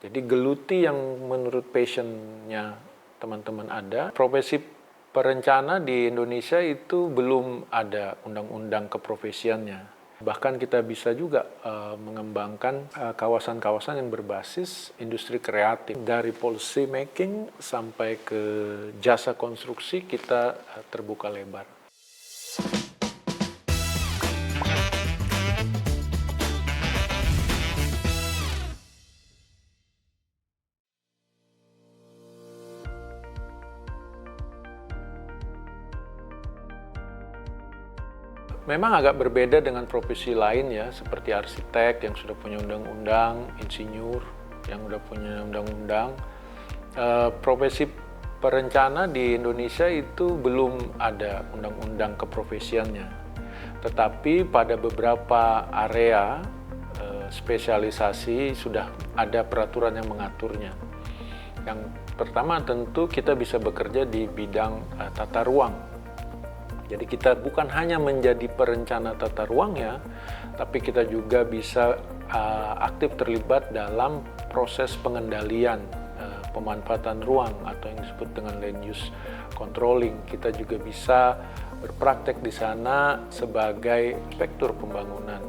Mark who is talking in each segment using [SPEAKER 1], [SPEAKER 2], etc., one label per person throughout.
[SPEAKER 1] Jadi geluti yang menurut passion-nya teman-teman ada, profesi perencana di Indonesia itu belum ada undang-undang keprofesiannya. Bahkan kita bisa juga mengembangkan kawasan-kawasan yang berbasis industri kreatif. Dari policy making sampai ke jasa konstruksi kita terbuka lebar. Memang agak berbeda dengan profesi lain ya, seperti arsitek yang sudah punya undang-undang, insinyur yang sudah punya undang-undang. Profesi perencana di Indonesia itu belum ada undang-undang keprofesiannya. Tetapi pada beberapa area spesialisasi sudah ada peraturan yang mengaturnya. Yang pertama tentu kita bisa bekerja di bidang tata ruang. Jadi kita bukan hanya menjadi perencana tata ruangnya, tapi kita juga bisa aktif terlibat dalam proses pengendalian pemanfaatan ruang atau yang disebut dengan land use controlling. Kita juga bisa berpraktek di sana sebagai inspektur pembangunan.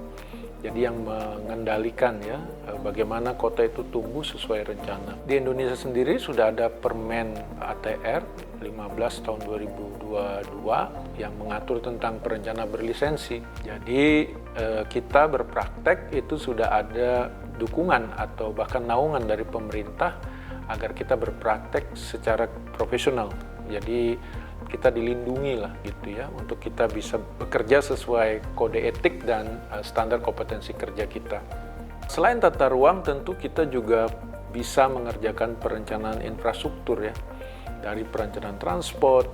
[SPEAKER 1] Jadi yang mengendalikan ya bagaimana kota itu tumbuh sesuai rencana. Di Indonesia sendiri sudah ada Permen ATR 15 tahun 2022 yang mengatur tentang perencana berlisensi. Jadi kita berpraktek itu sudah ada dukungan atau bahkan naungan dari pemerintah agar kita berpraktek secara profesional. Jadi kita dilindungi lah gitu ya untuk kita bisa bekerja sesuai kode etik dan standar kompetensi kerja kita. Selain tata ruang tentu kita juga bisa mengerjakan perencanaan infrastruktur ya. Dari perencanaan transport,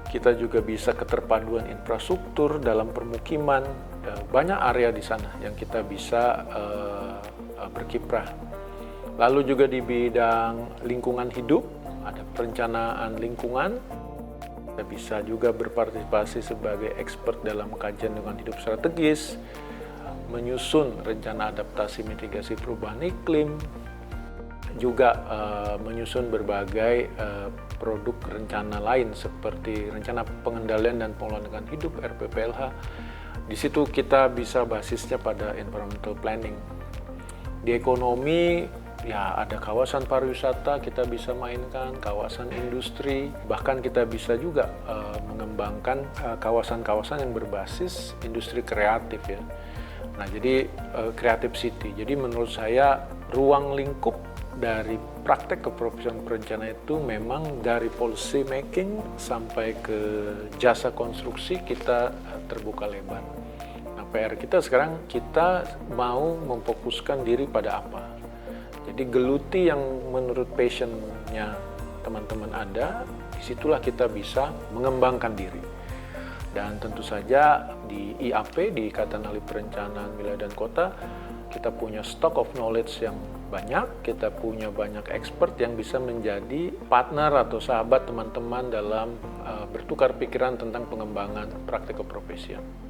[SPEAKER 1] kita juga bisa keterpaduan infrastruktur dalam permukiman, banyak area di sana yang kita bisa berkiprah. Lalu juga di bidang lingkungan hidup, ada perencanaan lingkungan, kita bisa juga berpartisipasi sebagai expert dalam kajian lingkungan hidup strategis, menyusun rencana adaptasi mitigasi perubahan iklim, juga menyusun berbagai produk rencana lain seperti rencana pengendalian dan pengelolaan lingkungan hidup RPPLH. Di situ kita bisa basisnya pada environmental planning. Di ekonomi ya ada kawasan pariwisata kita bisa mainkan, kawasan industri, bahkan kita bisa juga mengembangkan kawasan-kawasan yang berbasis industri kreatif ya. Nah jadi creative city. Jadi menurut saya ruang lingkup dari praktek keprofesian perencana itu memang dari policy making sampai ke jasa konstruksi kita terbuka lebar. Nah PR kita sekarang kita mau memfokuskan diri pada apa. Jadi geluti yang menurut passion-nya teman-teman ada, disitulah kita bisa mengembangkan diri. Dan tentu saja di IAP, di Ikatan Ahli Perencanaan Wilayah dan Kota, kita punya stock of knowledge yang banyak, kita punya banyak expert yang bisa menjadi partner atau sahabat teman-teman dalam bertukar pikiran tentang pengembangan praktek keprofesian.